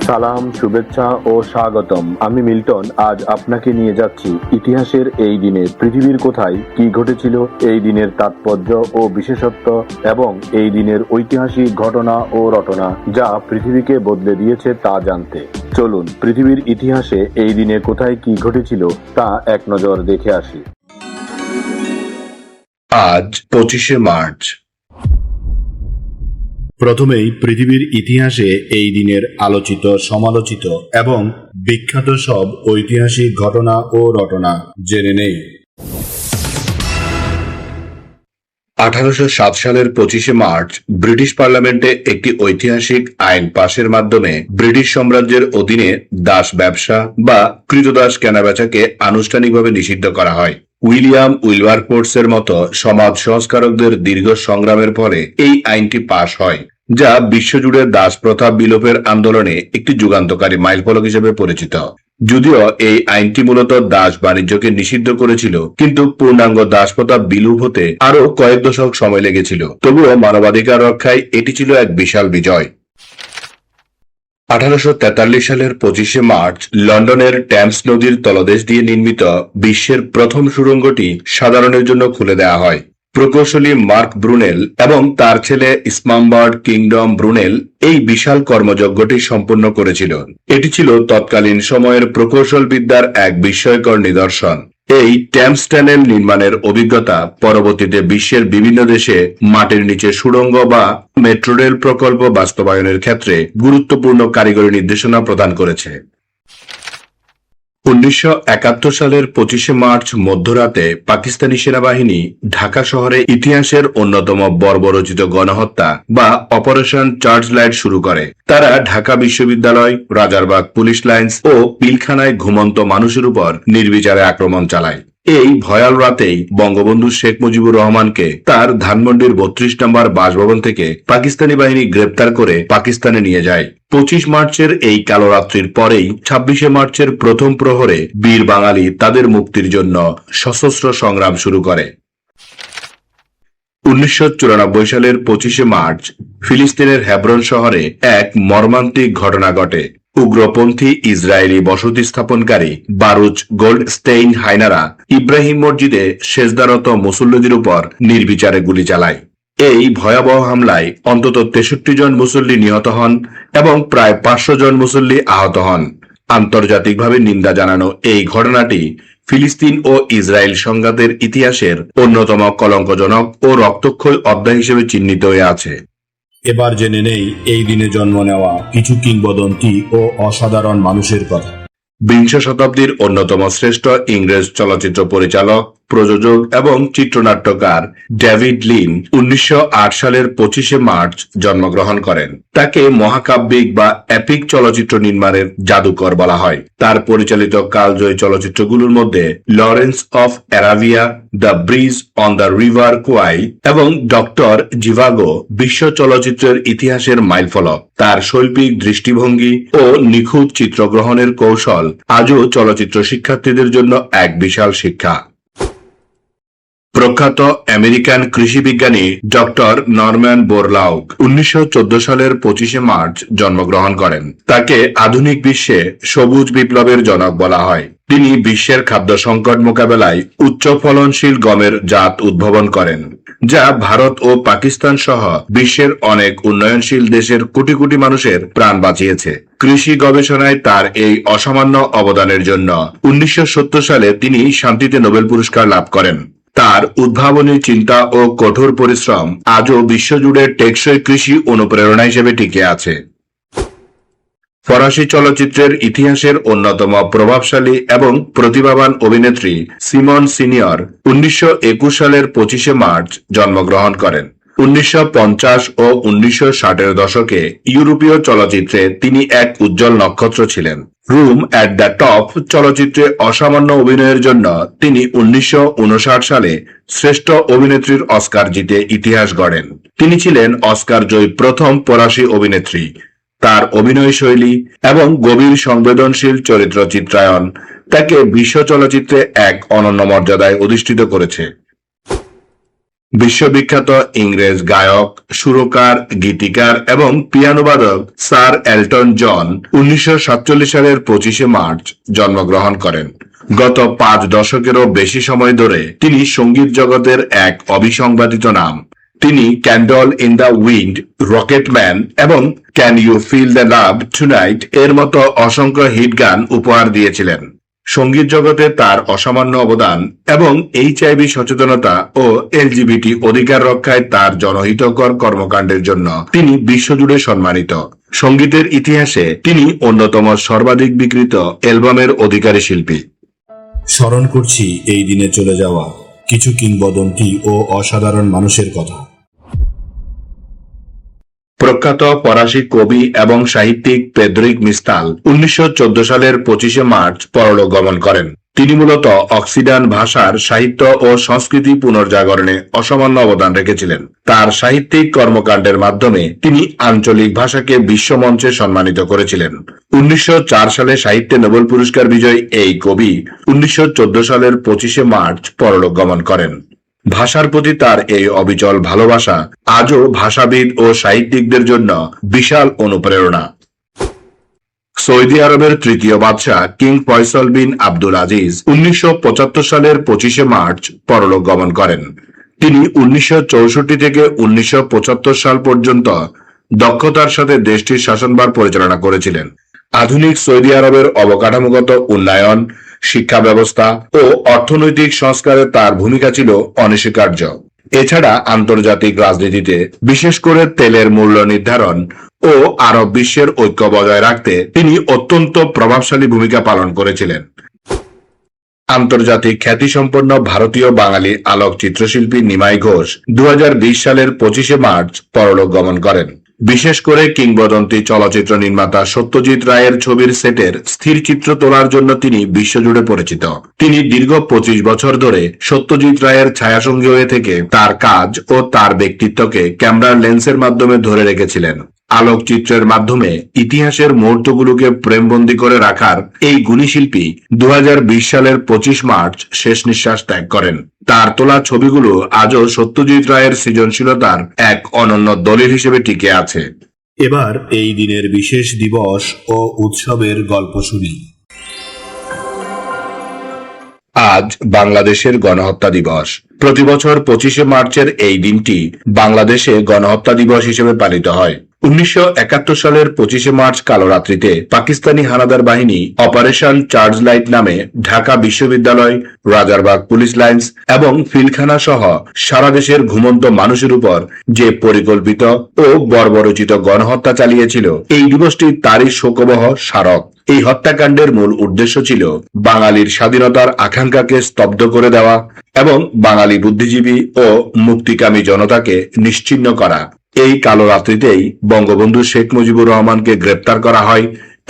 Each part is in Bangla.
সালাম, শুভেচ্ছা ও স্বাগতম। আমি মিল্টন। আজ আপনাকে নিয়ে যাচ্ছি ইতিহাসের এই দিনে পৃথিবীর কোথায় কি ঘটেছিল, এই দিনের তাৎপর্য ও বিশেষত্ব এবং এই দিনের ঐতিহাসিক ঘটনা ও রটনা যা পৃথিবীকে বদলে দিয়েছে তা জানতে। চলুন পৃথিবীর ইতিহাসে এই দিনে কোথায় কি ঘটেছিল তা এক নজর দেখে আসি। আজ 25শে মার্চ। প্রথমেই পৃথিবীর ইতিহাসে এই দিনের আলোচিত, সমালোচিত এবং বিখ্যাত সব ঐতিহাসিক ঘটনা ও রটনা জেনে নেই। 1807 সালের 25শে মার্চ ব্রিটিশ পার্লামেন্টে একটি ঐতিহাসিক আইন পাশের মাধ্যমে ব্রিটিশ সাম্রাজ্যের অধীনে দাস ব্যবসা বা কৃতদাস কেনাবেচাকে আনুষ্ঠানিকভাবে নিষিদ্ধ করা হয়। উইলিয়াম উইলবারফোর্সের মতো সমাজ সংস্কারকদের দীর্ঘ সংগ্রামের ফলে এই আইনটি পাশ হয়, যা বিশ্বজুড়ে দাস প্রথা বিলোপের আন্দোলনে একটি যুগান্তকারী মাইলফলক হিসেবে পরিচিত। যদিও এই আইনটি মূলত দাস বাণিজ্যকে নিষিদ্ধ করেছিল, কিন্তু পূর্ণাঙ্গ দাস প্রথা বিলুপ হতে আরো কয়েক দশক সময় লেগেছিল। তবুও মানবাধিকার রক্ষায় এটি ছিল এক বিশাল বিজয়। 1843 সালের 25শে মার্চ লন্ডনের টেমস নদীর তলদেশ দিয়ে নির্মিত বিশ্বের প্রথম সুড়ঙ্গটি সাধারণের জন্য খুলে দেওয়া হয়। প্রকৌশলী মার্ক ব্রুনেল এবং তার ছেলে ইসমামবার্ড কিংডম ব্রুনেল এই বিশাল কর্মযজ্ঞটি সম্পন্ন করেছিল। এটি ছিল তৎকালীন সময়ের প্রকৌশল বিদ্যার এক বিস্ময়কর নিদর্শন। এই টেমস টানেল নির্মাণের অভিজ্ঞতা পরবর্তীতে বিশ্বের বিভিন্ন দেশে মাটির নিচে সুড়ঙ্গ বা মেট্রো রেল প্রকল্প বাস্তবায়নের ক্ষেত্রে গুরুত্বপূর্ণ কারিগরি নির্দেশনা প্রদান করেছে। 1971 সালের 25শে মার্চ মধ্যরাতে পাকিস্তানি সেনাবাহিনী ঢাকা শহরে ইতিহাসের অন্যতম বর্বরোচিত গণহত্যা বা অপারেশন চার্জ লাইট শুরু করে। তারা ঢাকা বিশ্ববিদ্যালয়, রাজারবাগ পুলিশ লাইন্স ও পিলখানায় ঘুমন্ত মানুষের উপর নির্বিচারে আক্রমণ চালায়। এই ভয়াল রাতেই বঙ্গবন্ধু শেখ মুজিবুর রহমানকে তার ধানমন্ডির 32 নম্বর বাসভবন থেকে পাকিস্তানি বাহিনী গ্রেপ্তার করে পাকিস্তানে নিয়ে যায়। 25 মার্চের এই কালো রাত্রির পরেই 26শে মার্চের প্রথম প্রহরে বীর বাঙালি তাদের মুক্তির জন্য সশস্ত্র সংগ্রাম শুরু করে। 1994 সালের 25শে মার্চ ফিলিস্তিনের হেব্রন শহরে এক মর্মান্তিক ঘটনা ঘটে। উগ্রপন্থী ইসরায়েলি বসতি স্থাপনকারী বারুচ গোল্ডস্টেইন হাইনারা ইব্রাহিম মসজিদে সেজদারত মুসল্লিদের উপর নির্বিচারে গুলি চালায়। এই ভয়াবহ হামলায় অন্তত 63 জন মুসল্লি নিহত হন এবং প্রায় 500 জন মুসল্লি আহত হন। আন্তর্জাতিকভাবে নিন্দা জানানো এই ঘটনাটি ফিলিস্তিন ও ইসরায়েল সংঘাতের ইতিহাসের অন্যতম কলঙ্কজনক ও রক্তক্ষয়ী অধ্যায় হিসেবে চিহ্নিত হয়ে আছে। এবার জেনে নেই এই দিনে জন্ম নেওয়া কিছু কিংবদন্তি ও অসাধারণ মানুষের কথা। বিংশ শতাব্দীর অন্যতম শ্রেষ্ঠ ইংরেজ চলচ্চিত্র পরিচালক, প্রযোজক এবং চিত্রনাট্যকার ডেভিড লিন 1908 সালের 25শে মার্চ জন্মগ্রহণ করেন। তাকে মহাকাব্যিক বা এপিক চলচ্চিত্র নির্মাণের জাদুকর বলা হয়। তার পরিচালিত কালজয়ী চলচ্চিত্রগুলোর মধ্যে Lawrence of Arabia, the bridge on the river কোয়াই এবং ডক্টর জিভাগো বিশ্ব চলচ্চিত্রের ইতিহাসের মাইলফলক। তার শৈল্পিক দৃষ্টিভঙ্গি ও নিখুঁত চিত্রগ্রহণের কৌশল আজও চলচ্চিত্র শিক্ষার্থীদের জন্য এক বিশাল শিক্ষা। প্রখ্যাত আমেরিকান কৃষি বিজ্ঞানী ডক্টর নরম্যান বোরলাউগ 1914 সালের 25শে মার্চ জন্মগ্রহণ করেন। তাকে আধুনিক বিশ্বে সবুজ বিপ্লবের জনক বলা হয়। তিনি বিশ্বের খাদ্য সংকট মোকাবেলায় উচ্চ ফলনশীল গমের জাত উদ্ভাবন করেন, যা ভারত ও পাকিস্তান সহ বিশ্বের অনেক উন্নয়নশীল দেশের কোটি কোটি মানুষের প্রাণ বাঁচিয়েছে। কৃষি গবেষণায় তার এই অসামান্য অবদানের জন্য 1970 সালে তিনি শান্তিতে নোবেল পুরস্কার লাভ করেন। তার উদ্ভাবনী চিন্তা ও কঠোর পরিশ্রম আজও বিশ্বজুড়ে টেকসই কৃষি অনুপ্রেরণা হিসেবে টিকে আছে। ফরাসি চলচ্চিত্রের ইতিহাসের অন্যতম প্রভাবশালী এবং প্রতিভাবান অভিনেত্রী সিমন সিনিয়র 1921 সালের 25শে মার্চ জন্মগ্রহণ করেন। 1950 ও 1960-এর দশকে ইউরোপীয় চলচ্চিত্রে তিনি এক উজ্জ্বল নক্ষত্র ছিলেন। রুম অ্যাট দ্য টপ চলচ্চিত্রে অসামান্য অভিনয়ের জন্য তিনি 1959 সালে শ্রেষ্ঠ অভিনেত্রীর অস্কার জিতে ইতিহাস গড়েন। তিনি ছিলেন অস্কার জয়ী প্রথম ফরাসি অভিনেত্রী। তার অভিনয় শৈলী এবং গভীর সংবেদনশীল চরিত্র চিত্রায়ন তাকে বিশ্ব চলচ্চিত্রে এক অনন্য মর্যাদায় অধিষ্ঠিত করেছে। বিশ্ববিখ্যাত ইংরেজ গায়ক, সুরকার, গীতিকার এবং পিয়ানোবাদক স্যার এলটন জন 1947 সালের 25শে মার্চ জন্মগ্রহণ করেন। গত 5 দশকেরও বেশি সময় ধরে তিনি সঙ্গীত জগতের এক অবিসংবাদিত নাম। তিনি Candle in the Wind, Rocketman এবং Can You Feel the Love Tonight এর মতো অসংখ্য হিট গান উপহার দিয়েছিলেন। সঙ্গীত জগতে তার অসামান্য অবদান এবং HIV সচেতনতা ও LGBT অধিকার রক্ষায় তার জনহিতকর কর্মকাণ্ডের জন্য তিনি বিশ্বজুড়ে সম্মানিত। সঙ্গীতের ইতিহাসে তিনি অন্যতম সর্বাধিক বিক্রিত অ্যালবামের অধিকারী শিল্পী। স্মরণ করছি এই দিনে চলে যাওয়া কিছু কিংবদন্তি ও অসাধারণ মানুষের কথা। প্রখ্যাত ফরাসি কবি এবং সাহিত্যিক পেদ্রিক মিস্তাল 1914 সালের 25শে মার্চ পরলোক গমন করেন। তিনি মূলত অক্সিডান ভাষার সাহিত্য ও সংস্কৃতি পুনর্জাগরণে অসামান্য অবদান রেখেছিলেন। তার সাহিত্যিক কর্মকাণ্ডের মাধ্যমে তিনি আঞ্চলিক ভাষাকে বিশ্বমঞ্চে সম্মানিত করেছিলেন। 1904 সালে সাহিত্যে নোবেল পুরস্কার বিজয়ী এই কবি 1914 সালের 25শে মার্চ পরলোক গমন করেন। ভাষার প্রতি তার এই অবিচল ভালোবাসা আজও ভাষাবিদ ও সাহিত্যিকদের জন্য বিশাল অনুপ্রেরণা। সৌদি আরবের তৃতীয় বাদশাহ কিং ফয়সল বিন আব্দুল আজিজ 1975 সালের 25শে মার্চ পরলোক গমন করেন। তিনি 1964 থেকে 1975 সাল পর্যন্ত দক্ষতার সাথে দেশটির শাসনভার পরিচালনা করেছিলেন। আধুনিক সৌদি আরবের অবকাঠামোগত উন্নয়ন, শিক্ষা ব্যবস্থা ও অর্থনৈতিক সংস্কারে তার ভূমিকা ছিল অনস্বীকার্য। এছাড়া আন্তর্জাতিক রাজনীতিতে, বিশেষ করে তেলের মূল্য নির্ধারণ ও আরব বিশ্বের ঐক্য বজায় রাখতে তিনি অত্যন্ত প্রভাবশালী ভূমিকা পালন করেছিলেন। আন্তর্জাতিক খ্যাতিসম্পন্ন ভারতীয় বাঙালি আলোক চিত্রশিল্পী নিমাই ঘোষ 2020 সালের 25শে মার্চ পরলোক গমন করেন। বিশেষ করে কিংবদন্তি চলচ্চিত্র নির্মাতা সত্যজিৎ রায়ের ছবির সেটের স্থির চিত্র তোলার জন্য তিনি বিশ্বজুড়ে পরিচিত। তিনি দীর্ঘ 25 বছর ধরে সত্যজিৎ রায়ের ছায়াসঙ্গী হয়ে থেকে তার কাজ ও তার ব্যক্তিত্বকে ক্যামেরার লেন্সের মাধ্যমে ধরে রেখেছিলেন। আলোকচিত্রের মাধ্যমে ইতিহাসের মুহূর্তগুলোকে প্রেমবন্দী করে রাখার এই গুণী শিল্পী 2020 সালের 25 মার্চ শেষ নিঃশ্বাস ত্যাগ করেন। তার তোলা ছবিগুলো আজও সত্যজিৎ রায়ের সৃজনশীলতার এক অনন্য দলিল হিসেবে টিকে আছে। এবার এই দিনের বিশেষ দিবস ও উৎসবের গল্প শুনি। আজ বাংলাদেশের গণহত্যা দিবস। প্রতি বছর 25শে মার্চের এই দিনটি বাংলাদেশে গণহত্যা দিবস হিসেবে পালিত হয়। 1971 সালের 25শে মার্চ কালরাত্রিতে পাকিস্তানি হানাদার বাহিনী অপারেশন চার্জ লাইট নামে ঢাকা বিশ্ববিদ্যালয়, রাজারবাগ পুলিশ লাইন্স এবং ফিলখানা সহ সারা দেশের ঘুমন্ত মানুষের উপর যে পরিকল্পিত ও বর্বরোচিত গণহত্যা চালিয়েছিল, এই দিবসটি তারই শোকবহ স্মারক। এই হত্যাকাণ্ডের মূল উদ্দেশ্য ছিল বাঙালির স্বাধীনতার আকাঙ্ক্ষাকে স্তব্ধ করে দেওয়া এবং বাঙালি বুদ্ধিজীবী ও মুক্তিকামী জনতাকে নিশ্চিহ্ন করা। এই কালো রাত্রিতেই বঙ্গবন্ধু শেখ মুজিবুর রহমানকে গ্রেপ্তার করা হয়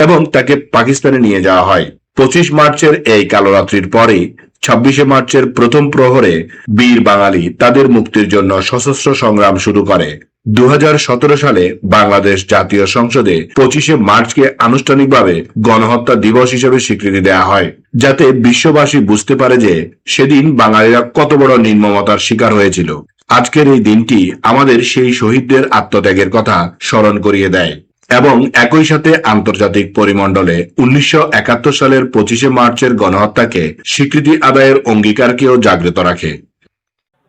এবং তাকে পাকিস্তানে নিয়ে যাওয়া হয়। 25 মার্চের এই কালো রাত্রির পরে 26শে মার্চের প্রথম প্রহরে বীর বাঙালি তাদের মুক্তির জন্য সশস্ত্র সংগ্রাম শুরু করে। 2017 সালে বাংলাদেশ জাতীয় সংসদে 25শে মার্চকে আনুষ্ঠানিকভাবে গণহত্যা দিবস হিসেবে স্বীকৃতি দেওয়া হয়, যাতে বিশ্ববাসী বুঝতে পারে যে সেদিন বাঙালিরা কত বড় নির্মমতার শিকার হয়েছিল। আজকের এই দিনটি আমাদের সেই শহীদদের আত্মত্যাগের কথা স্মরণ করিয়ে দেয় এবং একই সাথে আন্তর্জাতিক পরিমণ্ডলে 1971 সালের 25শে মার্চের গণহত্যাকে স্বীকৃতি আদায়ের অঙ্গীকারকেও জাগ্রত রাখে।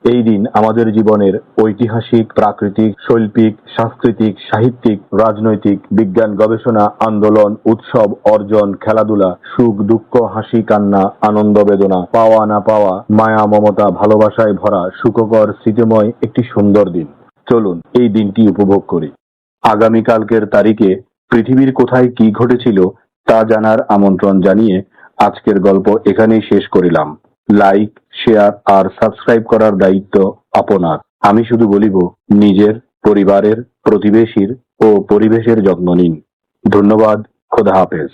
এই দিন আমাদের জীবনের ঐতিহাসিক, প্রাকৃতিক, শৈল্পিক, সাংস্কৃতিক, সাহিত্যিক, রাজনৈতিক, বিজ্ঞান, গবেষণা, আন্দোলন, উৎসব, অর্জন, খেলাধুলা, সুখ দুঃখ, হাসি কান্না, আনন্দ বেদনা, পাওয়া না পাওয়া, মায়া মমতা, ভালোবাসায় ভরা সুখকর স্মৃতিময় একটি সুন্দর দিন। চলুন এই দিনটি উপভোগ করি। আগামীকালকের তারিখে পৃথিবীর কোথায় কি ঘটেছিল তা জানার আমন্ত্রণ জানিয়ে আজকের গল্প এখানেই শেষ করিলাম। লাইক, শেয়ার আর সাবস্ক্রাইব করার দায়িত্ব আপনার। আমি শুধু বলিব, নিজের, পরিবারের, প্রতিবেশীর ও পরিবেশের যত্ন নিন। ধন্যবাদ। খোদা হাফেজ।